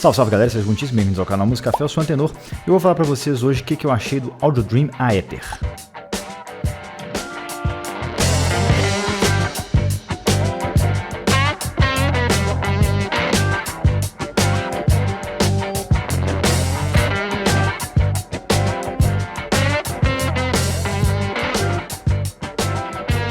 Salve, salve galera, sejam muitíssimo bem-vindos ao canal Música Café, eu sou o Antenor e eu vou falar pra vocês hoje o que eu achei do Audio Dream Aether.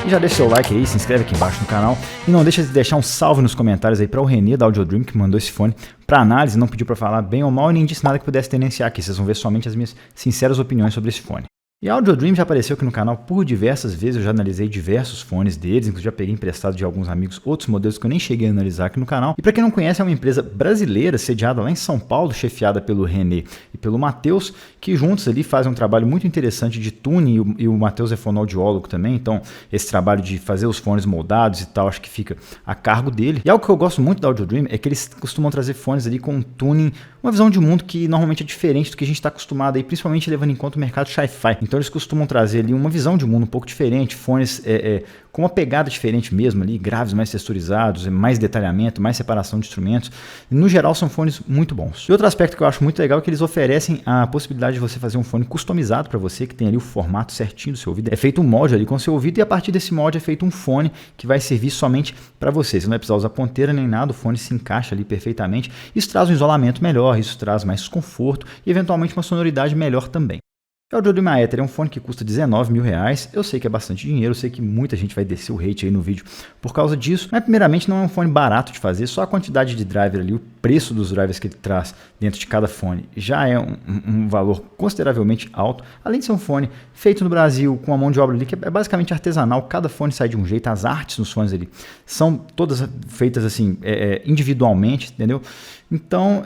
Já deixa seu like aí, se inscreve aqui embaixo no canal e não deixa de deixar um salve nos comentários aí para o Renê da Audio Dream que mandou esse fone para análise, não pediu para falar bem ou mal e nem disse nada que pudesse tendenciar aqui, vocês vão ver somente as minhas sinceras opiniões sobre esse fone. E a Audio Dream já apareceu aqui no canal por diversas vezes, eu já analisei diversos fones deles, inclusive já peguei emprestado de alguns amigos outros modelos que eu nem cheguei a analisar aqui no canal. E para quem não conhece, é uma empresa brasileira sediada lá em São Paulo, chefiada pelo Renê e pelo Matheus, que juntos ali fazem um trabalho muito interessante de tuning e o Matheus é fonoaudiólogo também, então esse trabalho de fazer os fones moldados e tal, acho que fica a cargo dele. E algo que eu gosto muito da Audio Dream é que eles costumam trazer fones ali com um tuning, uma visão de mundo que normalmente é diferente do que a gente está acostumado aí, principalmente levando em conta o mercado Hi-Fi. Então eles costumam trazer ali uma visão de mundo um pouco diferente, fones com uma pegada diferente mesmo ali, graves mais texturizados, mais detalhamento, mais separação de instrumentos. No geral são fones muito bons. E outro aspecto que eu acho muito legal é que eles oferecem a possibilidade de você fazer um fone customizado para você, que tem ali o formato certinho do seu ouvido. É feito um molde ali com o seu ouvido e a partir desse molde é feito um fone que vai servir somente para você. Você não vai precisar usar ponteira nem nada, o fone se encaixa ali perfeitamente. Isso traz um isolamento melhor, isso traz mais conforto e eventualmente uma sonoridade melhor também. O Audio Dream Aether é um fone que custa R$19 mil, eu sei que é bastante dinheiro, eu sei que muita gente vai descer o hate aí no vídeo por causa disso, mas primeiramente não é um fone barato de fazer, só a quantidade de driver ali, o preço dos drivers que ele traz dentro de cada fone já é um valor consideravelmente alto, além de ser um fone feito no Brasil, com a mão de obra ali que é basicamente artesanal, cada fone sai de um jeito, as artes nos fones ali são todas feitas assim individualmente, entendeu? Então,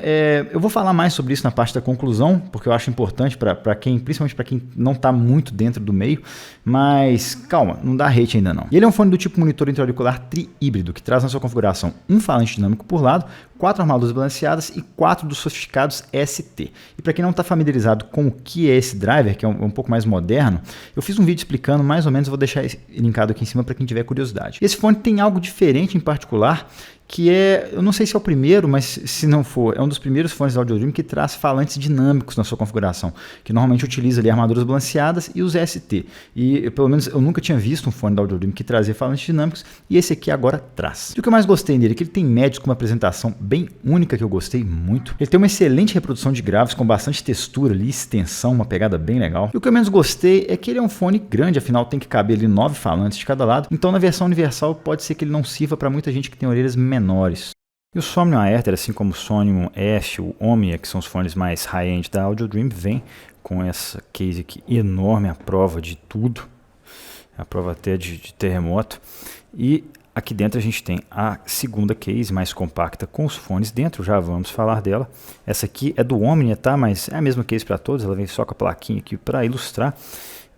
eu vou falar mais sobre isso na parte da conclusão, porque eu acho importante para quem, principalmente para quem não está muito dentro do meio, mas calma, não dá hate ainda não. E ele é um fone do tipo monitor intra-auricular tri-híbrido, que traz na sua configuração um falante dinâmico por lado, 4 armaduras balanceadas e 4 dos sofisticados ST. E para quem não está familiarizado com o que é esse driver, que é um pouco mais moderno, eu fiz um vídeo explicando mais ou menos, eu vou deixar linkado aqui em cima para quem tiver curiosidade. Esse fone tem algo diferente em particular, que eu não sei se é o primeiro, mas se não for, é um dos primeiros fones da Audio Dream que traz falantes dinâmicos na sua configuração, que normalmente utiliza ali armaduras balanceadas e os ST. E pelo menos eu nunca tinha visto um fone da Audio Dream que trazia falantes dinâmicos, e esse aqui agora traz. E o que eu mais gostei dele é que ele tem médios com uma apresentação bem única, que eu gostei muito. Ele tem uma excelente reprodução de graves, com bastante textura ali, extensão, uma pegada bem legal. E o que eu menos gostei é que ele é um fone grande, afinal tem que caber ali 9 falantes de cada lado, então na versão universal pode ser que ele não sirva para muita gente que tem orelhas menores. E o Somnium Aether, assim como o Sonium F, o Omnia, que são os fones mais high-end da Audio Dream, vem com essa case aqui enorme, à prova de tudo, à prova até de terremoto. E aqui dentro a gente tem a segunda case mais compacta com os fones dentro, já vamos falar dela. Essa aqui é do Omnia, tá? Mas é a mesma case para todos, ela vem só com a plaquinha aqui para ilustrar.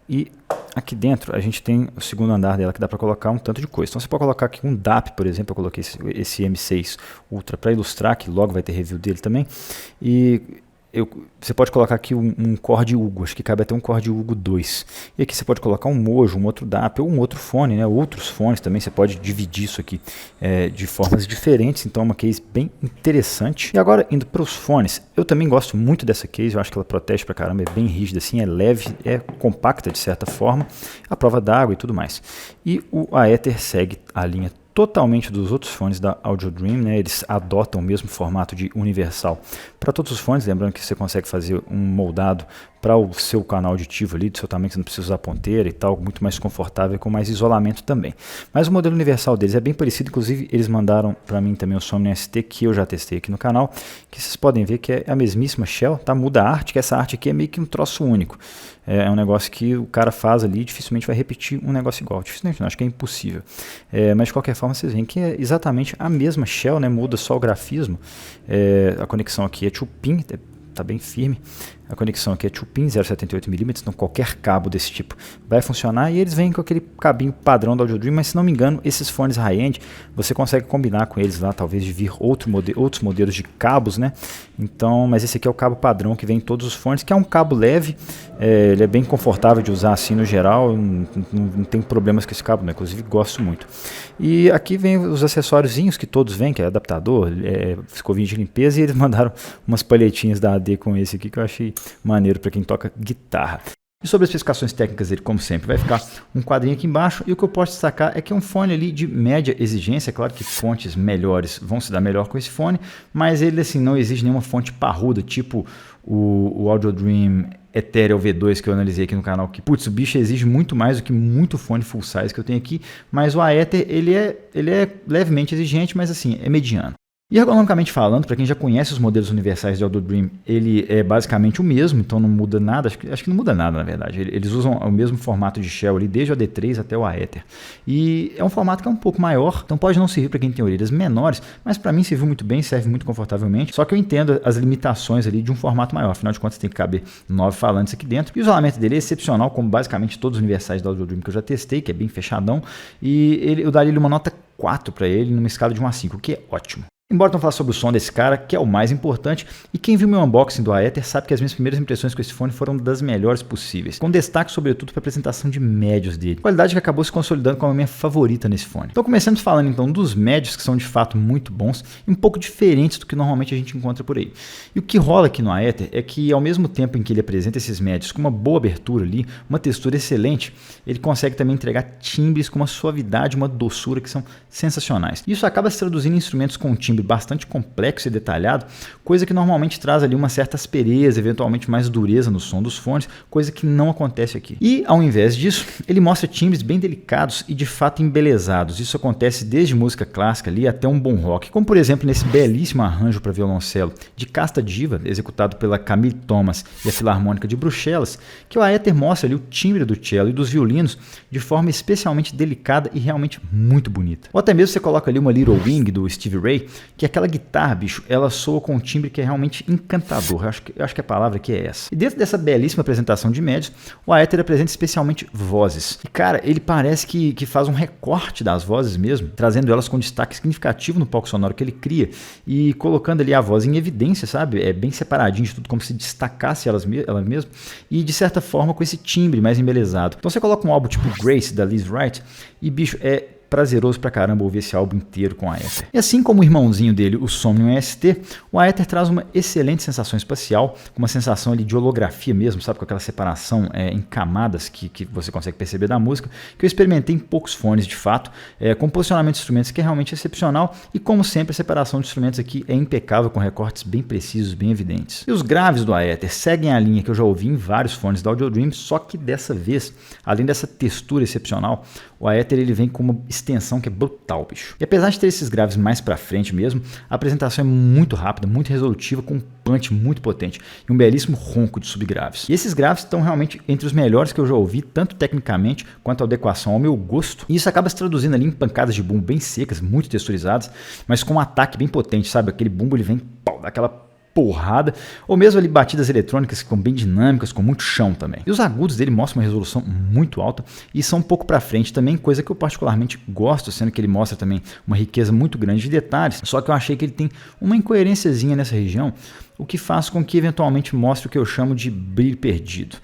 E aqui dentro a gente tem o segundo andar dela que dá para colocar um tanto de coisa. Então você pode colocar aqui um DAP, por exemplo, eu coloquei esse M6 Ultra para ilustrar, que logo vai ter review dele também. E você pode colocar aqui um Cord Hugo, acho que cabe até um Cord Hugo 2. E aqui você pode colocar um Mojo, um outro DAP ou um outro fone, né? Outros fones também, você pode dividir isso aqui de formas diferentes, então é uma case bem interessante. E agora indo para os fones, eu também gosto muito dessa case, eu acho que ela protege pra caramba, é bem rígida assim, é leve, é compacta de certa forma, a prova d'água e tudo mais. E o Aether segue a linha totalmente dos outros fones da Audio Dream, né? Eles adotam o mesmo formato de universal para todos os fones, lembrando que você consegue fazer um moldado para o seu canal auditivo ali, do seu tamanho, que você não precisa usar ponteira e tal, muito mais confortável, com mais isolamento também. Mas o modelo universal deles é bem parecido, inclusive eles mandaram para mim também o Somnium ST, que eu já testei aqui no canal, que vocês podem ver que é a mesmíssima shell, tá? Muda a arte, que essa arte aqui é meio que um troço único. É um negócio que o cara faz ali, dificilmente vai repetir um negócio igual, dificilmente não, acho que é impossível. Mas de qualquer forma vocês veem que é exatamente a mesma shell, né? Muda só o grafismo, a conexão aqui é 2-pin, tá bem firme. A conexão aqui é 2-pin, 0,78mm, então qualquer cabo desse tipo vai funcionar. E eles vêm com aquele cabinho padrão da Audio Dream, mas se não me engano, esses fones high-end, você consegue combinar com eles lá, talvez de vir outros modelos de cabos, né? Então, mas esse aqui é o cabo padrão que vem em todos os fones, que é um cabo leve, ele é bem confortável de usar assim no geral, não tem problemas com esse cabo, né? Inclusive gosto muito. E aqui vem os acessóriozinhos que todos vêm, que é adaptador, escovinha de limpeza, e eles mandaram umas palhetinhas da AD com esse aqui que eu achei maneiro para quem toca guitarra. E sobre as especificações técnicas dele, como sempre, vai ficar um quadrinho aqui embaixo, e o que eu posso destacar é que é um fone ali de média exigência. É claro que fontes melhores vão se dar melhor com esse fone, mas ele assim não exige nenhuma fonte parruda, tipo o Audio Dream Ethereal V2 que eu analisei aqui no canal, que putz, o bicho exige muito mais do que muito fone full size que eu tenho aqui, mas o Aether ele é levemente exigente, mas assim, é mediano. E ergonomicamente falando, para quem já conhece os modelos universais de Audio Dream, ele é basicamente o mesmo, então não muda nada, acho que não muda nada na verdade. Eles usam o mesmo formato de shell ali, desde o AD3 até o Aether. E é um formato que é um pouco maior, então pode não servir para quem tem orelhas menores, mas para mim serviu muito bem, serve muito confortavelmente. Só que eu entendo as limitações ali de um formato maior, afinal de contas tem que caber 9 falantes aqui dentro. E o isolamento dele é excepcional, como basicamente todos os universais da Audio Dream que eu já testei, que é bem fechadão. E eu daria uma nota 4 para ele, numa escala de 1 a 5, o que é ótimo. Embora não falar sobre o som desse cara, que é o mais importante, e quem viu meu unboxing do Aether sabe que as minhas primeiras impressões com esse fone foram das melhores possíveis, com destaque sobretudo para a apresentação de médios dele, qualidade que acabou se consolidando como a minha favorita nesse fone. Então começando falando então dos médios, que são de fato muito bons e um pouco diferentes do que normalmente a gente encontra por aí. E o que rola aqui no Aether é que ao mesmo tempo em que ele apresenta esses médios com uma boa abertura ali, uma textura excelente, ele consegue também entregar timbres com uma suavidade, uma doçura que são sensacionais. Isso acaba se traduzindo em instrumentos com timbre bastante complexo e detalhado, coisa que normalmente traz ali uma certa aspereza, eventualmente mais dureza no som dos fones, coisa que não acontece aqui. E ao invés disso, ele mostra timbres bem delicados e de fato embelezados. Isso acontece desde música clássica ali até um bom rock, como por exemplo nesse belíssimo arranjo para violoncelo de Casta Diva, executado pela Camille Thomas e a Filarmônica de Bruxelas, que o Aether mostra ali o timbre do cello e dos violinos de forma especialmente delicada e realmente muito bonita. Ou até mesmo você coloca ali uma Little Wing do Stevie Ray, que aquela guitarra, bicho, ela soa com um timbre que é realmente encantador. Eu acho que a palavra aqui é essa. E dentro dessa belíssima apresentação de médios, o Aether apresenta especialmente vozes. E cara, ele parece que faz um recorte das vozes mesmo, trazendo elas com destaque significativo no palco sonoro que ele cria e colocando ali a voz em evidência, sabe? É bem separadinho de tudo, como se destacasse ela mesma e de certa forma com esse timbre mais embelezado. Então você coloca um álbum tipo Grace, da Liz Wright, e bicho, é prazeroso pra caramba ouvir esse álbum inteiro com o Aether. E assim como o irmãozinho dele, o Somnium ST, o Aether traz uma excelente sensação espacial, com uma sensação ali de holografia mesmo, sabe, com aquela separação em camadas que você consegue perceber da música, que eu experimentei em poucos fones de fato, com posicionamento de instrumentos que é realmente excepcional, e como sempre a separação de instrumentos aqui é impecável, com recortes bem precisos, bem evidentes. E os graves do Aether seguem a linha que eu já ouvi em vários fones da Audio Dream, só que dessa vez, além dessa textura excepcional, o Aether ele vem com uma extensão que é brutal, bicho. E apesar de ter esses graves mais pra frente mesmo, a apresentação é muito rápida, muito resolutiva, com um punch muito potente e um belíssimo ronco de subgraves. E esses graves estão realmente entre os melhores que eu já ouvi, tanto tecnicamente quanto a adequação ao meu gosto. E isso acaba se traduzindo ali em pancadas de bumbo bem secas, muito texturizadas, mas com um ataque bem potente, sabe? Aquele bumbo ele vem, pau, daquela porrada, ou mesmo ali batidas eletrônicas que ficam bem dinâmicas, com muito chão também. E os agudos dele mostram uma resolução muito alta e são um pouco para frente também, coisa que eu particularmente gosto, sendo que ele mostra também uma riqueza muito grande de detalhes, só que eu achei que ele tem uma incoerênciazinha nessa região, o que faz com que eventualmente mostre o que eu chamo de brilho perdido.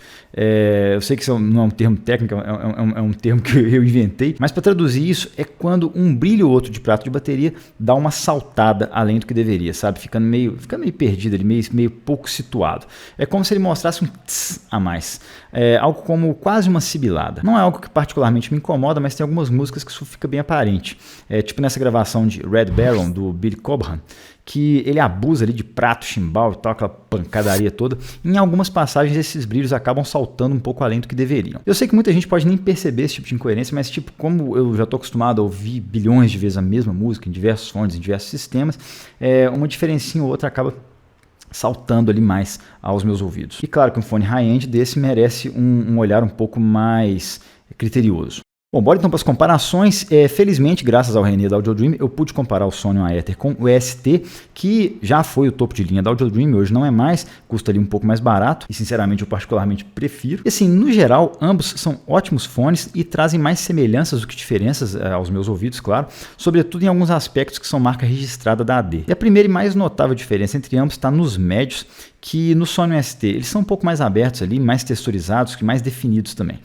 Eu sei que isso não é um termo técnico, é um termo que eu inventei, mas para traduzir isso é quando um brilho ou outro de prato de bateria dá uma saltada além do que deveria, sabe? Ficando meio perdido ali, meio pouco situado. É como se ele mostrasse um tss a mais. Algo como quase uma sibilada. Não é algo que particularmente me incomoda, mas tem algumas músicas que isso fica bem aparente. Tipo nessa gravação de Red Baron, do Billy Cobham, que ele abusa ali de prato, chimbal e tal, aquela pancadaria toda. Em algumas passagens esses brilhos acabam saltando um pouco além do que deveriam. Eu sei que muita gente pode nem perceber esse tipo de incoerência, mas tipo, como eu já estou acostumado a ouvir bilhões de vezes a mesma música em diversos fones, em diversos sistemas, uma diferencinha ou outra acaba saltando ali mais aos meus ouvidos. E claro que um fone high-end desse merece um olhar um pouco mais criterioso. Bom, bora então para as comparações. Felizmente, graças ao René da Audio Dream, eu pude comparar o Sony Aether com o ST, que já foi o topo de linha da Audio Dream, hoje não é mais, custa ali um pouco mais barato e sinceramente eu particularmente prefiro. E assim, no geral, ambos são ótimos fones e trazem mais semelhanças do que diferenças aos meus ouvidos, claro, sobretudo em alguns aspectos que são marca registrada da AD. E a primeira e mais notável diferença entre ambos está nos médios, que no Sony ST eles são um pouco mais abertos ali, mais texturizados e mais definidos também.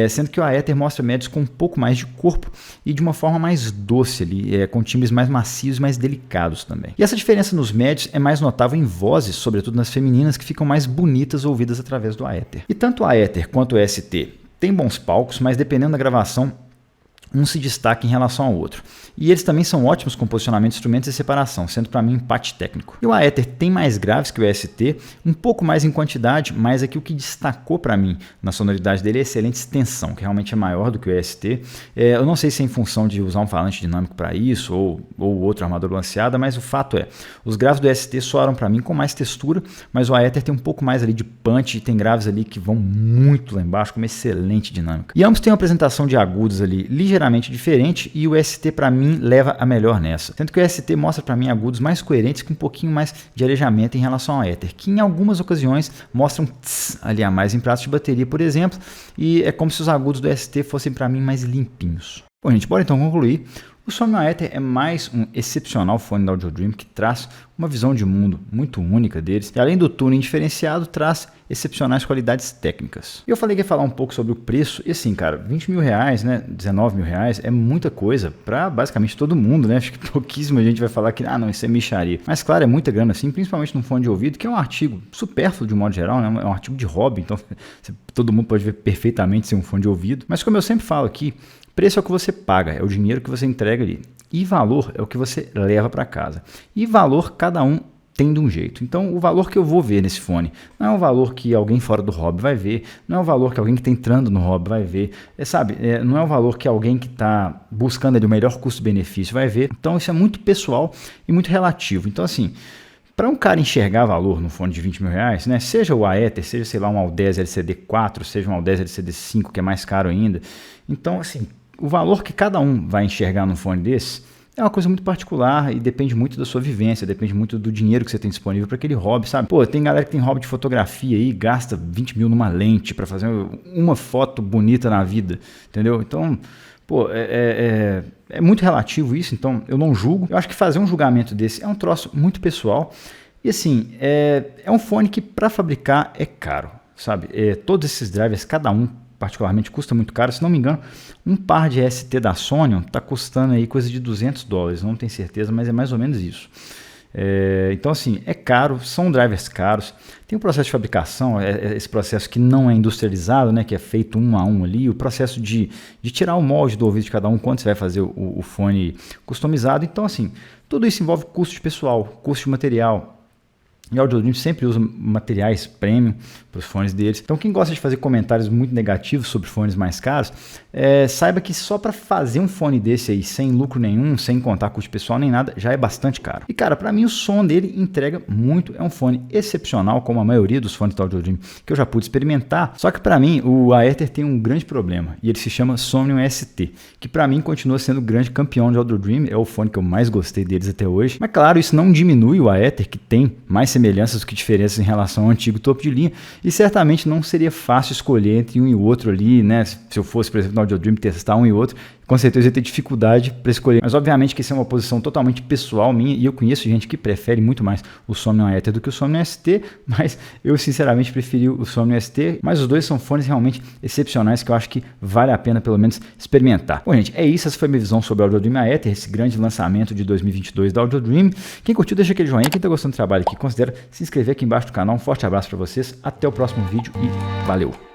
Sendo que o Aether mostra médios com um pouco mais de corpo e de uma forma mais doce ali, com timbres mais macios e mais delicados também. E essa diferença nos médios é mais notável em vozes, sobretudo nas femininas, que ficam mais bonitas ouvidas através do Aether. E tanto o Aether quanto o ST têm bons palcos, mas dependendo da gravação, um se destaca em relação ao outro. E eles também são ótimos com posicionamento de instrumentos e separação, sendo para mim um empate técnico. E o Aether tem mais graves que o ST, um pouco mais em quantidade, mas aqui o que destacou para mim na sonoridade dele é a excelente extensão, que realmente é maior do que o ST. Eu não sei se é em função de usar um falante dinâmico para isso ou outro armador balanceada, mas o fato é, os graves do ST soaram para mim com mais textura, mas o Aether tem um pouco mais ali de punch e tem graves ali que vão muito lá embaixo com uma excelente dinâmica. E ambos têm uma apresentação de agudos ali ligeiramente diferente e o ST para mim leva a melhor nessa. Tanto que o ST mostra para mim agudos mais coerentes com um pouquinho mais de arejamento em relação ao Aether, que em algumas ocasiões mostram tss ali a mais em pratos de bateria, por exemplo, e é como se os agudos do ST fossem para mim mais limpinhos. Bom, gente, bora então concluir. O Sony Aether é mais um excepcional fone da Audio Dream que traz uma visão de mundo muito única deles e além do tuning diferenciado, traz excepcionais qualidades técnicas. E eu falei que ia falar um pouco sobre o preço e assim, cara, 20 mil reais, né, 19 mil reais é muita coisa para basicamente todo mundo, né? Acho que pouquíssima gente vai falar que, não, isso é mixaria. Mas claro, é muita grana assim, principalmente num fone de ouvido, que é um artigo supérfluo de modo geral, né? É um artigo de hobby, então todo mundo pode ver perfeitamente ser um fone de ouvido. Mas como eu sempre falo aqui, preço é o que você paga, é o dinheiro que você entrega ali. E valor é o que você leva para casa. E valor cada um tem de um jeito. Então o valor que eu vou ver nesse fone não é um valor que alguém fora do hobby vai ver, não é um valor que alguém que está entrando no hobby vai ver, não é um valor que alguém que está buscando ali o melhor custo-benefício vai ver. Então isso é muito pessoal e muito relativo. Então assim, para um cara enxergar valor no fone de 20 mil reais, né, seja o Aether, seja sei lá um Audeze LCD 4, seja um Audeze LCD 5 que é mais caro ainda, então assim, o valor que cada um vai enxergar num fone desse é uma coisa muito particular e depende muito da sua vivência, depende muito do dinheiro que você tem disponível para aquele hobby, sabe? Pô, tem galera que tem hobby de fotografia aí, gasta 20 mil numa lente para fazer uma foto bonita na vida, entendeu? Então, pô, é muito relativo isso, então eu não julgo. Eu acho que fazer um julgamento desse é um troço muito pessoal e assim, é um fone que para fabricar é caro, sabe? Todos esses drivers, cada um particularmente custa muito caro, se não me engano, um par de ST da Sony está custando aí coisa de $200, não tenho certeza, mas é mais ou menos isso. Então assim, é caro, são drivers caros, tem o processo de fabricação, esse processo que não é industrializado, né, que é feito um a um ali, o processo de tirar o molde do ouvido de cada um quando você vai fazer o fone customizado, então assim, tudo isso envolve custo de pessoal, custo de material. E a Audio Dream sempre usa materiais premium para os fones deles. Então quem gosta de fazer comentários muito negativos sobre fones mais caros, saiba que só para fazer um fone desse aí sem lucro nenhum, sem contar custo pessoal nem nada, já é bastante caro. E cara, para mim o som dele entrega muito, é um fone excepcional, como a maioria dos fones da Audio Dream que eu já pude experimentar. Só que para mim o Aether tem um grande problema e ele se chama Somnium ST, que para mim continua sendo o grande campeão de Audio Dream, é o fone que eu mais gostei deles até hoje. Mas claro, isso não diminui o Aether, que tem mais semelhanças do que diferenças em relação ao antigo topo de linha, e certamente não seria fácil escolher entre um e outro ali, né? Se eu fosse, por exemplo, no Audio Dream testar um e outro, com certeza eu ia ter dificuldade para escolher. Mas obviamente que isso é uma posição totalmente pessoal minha, e eu conheço gente que prefere muito mais o Somnium Aether do que o Somnium ST, mas eu sinceramente preferi o Somnium ST, mas os dois são fones realmente excepcionais que eu acho que vale a pena pelo menos experimentar. Bom gente, é isso, essa foi a minha visão sobre o Audio Dream Aether, esse grande lançamento de 2022 da Audio Dream. Quem curtiu deixa aquele joinha, quem está gostando do trabalho aqui considera se inscrever aqui embaixo do canal. Um forte abraço para vocês, até o próximo vídeo e valeu!